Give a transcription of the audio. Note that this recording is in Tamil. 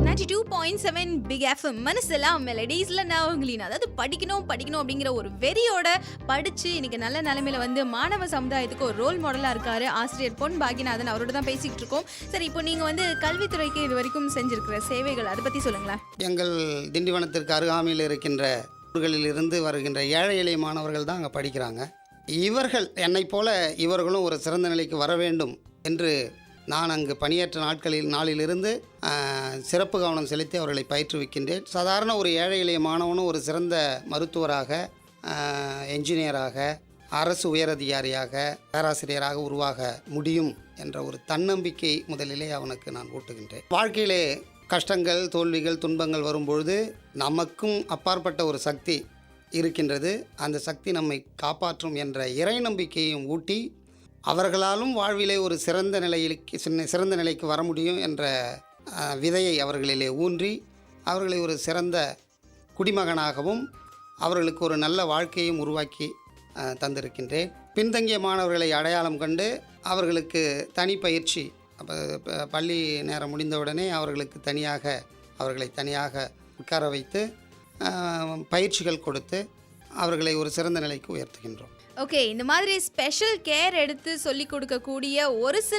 92.7 பிக் எஃப்எம் மனசெல்லாம் மெலடிஸ்ல நான் உங்களின் அதாவது படிக்கணும் அப்படிங்கிற ஒரு வெறியோட படிச்சு இன்னைக்கு நல்ல நிலைமையில வந்து மாணவ சமுதாயத்துக்கு ஒரு ரோல் மாடலா இருக்காரு ஆசிரியர் பொன் பாகிநாதன். அவரோட தான் பேசிக்கிட்டு இருக்கோம். சரி, இப்போ நீங்க வந்து கல்வித்துறைக்கு இது வரைக்கும் செஞ்சிருக்கிற சேவைகள் அதை பத்தி சொல்லுங்களேன். எங்கள் திண்டிவனத்திற்கு அருகாமையில் இருக்கின்ற ஊர்களிலிருந்து வருகின்ற ஏழை எளிய மாணவர்கள் தான் அங்கே படிக்கிறாங்க. இவர்கள் என்னை போல இவர்களும் ஒரு சிறந்த நிலைக்கு வர வேண்டும் என்று நான் அங்கு பணியேற்ற நாளிலிருந்து சிறப்பு கவனம் செலுத்தி அவர்களை பயிற்றுவிக்கின்றேன். சாதாரண ஒரு ஏழை எளிய மாணவனும் ஒரு சிறந்த மருத்துவராக, என்ஜினியராக, அரசு உயரதிகாரியாக, பேராசிரியராக உருவாக முடியும் என்ற ஒரு தன்னம்பிக்கை முதலிலே அவனுக்கு நான் ஊட்டுகின்றேன். வாழ்க்கையிலே கஷ்டங்கள், தோல்விகள், துன்பங்கள் வரும்பொழுது நமக்கும் அப்பாற்பட்ட ஒரு சக்தி இருக்கின்றது. அந்த சக்தி நம்மை காப்பாற்றும் என்ற இறை நம்பிக்கையும் ஊட்டி அவர்களாலும் வாழ்விலே ஒரு சிறந்த நிலைக்கு வர முடியும் என்ற விதையை அவர்களிலே ஊன்றி அவர்களை ஒரு சிறந்த குடிமகனாகவும் அவர்களுக்கு ஒரு நல்ல வாழ்க்கையும் உருவாக்கி தந்திருக்கின்றேன். பின்தங்கிய மாணவர்களை அடையாளம் கண்டு அவர்களுக்கு தனி பயிற்சி, பள்ளி நேரம் முடிந்தவுடனே அவர்களை தனியாக உட்கார வைத்து பயிற்சிகள் கொடுத்து அவர்களை ஒரு சிறந்த நிலைக்கு உயர்த்துகின்றோம். ஓகே, இந்த மாதிரி ஸ்பெஷல் கேர் எடுத்து சொல்லி கொடுக்கக்கூடிய ஒரு சில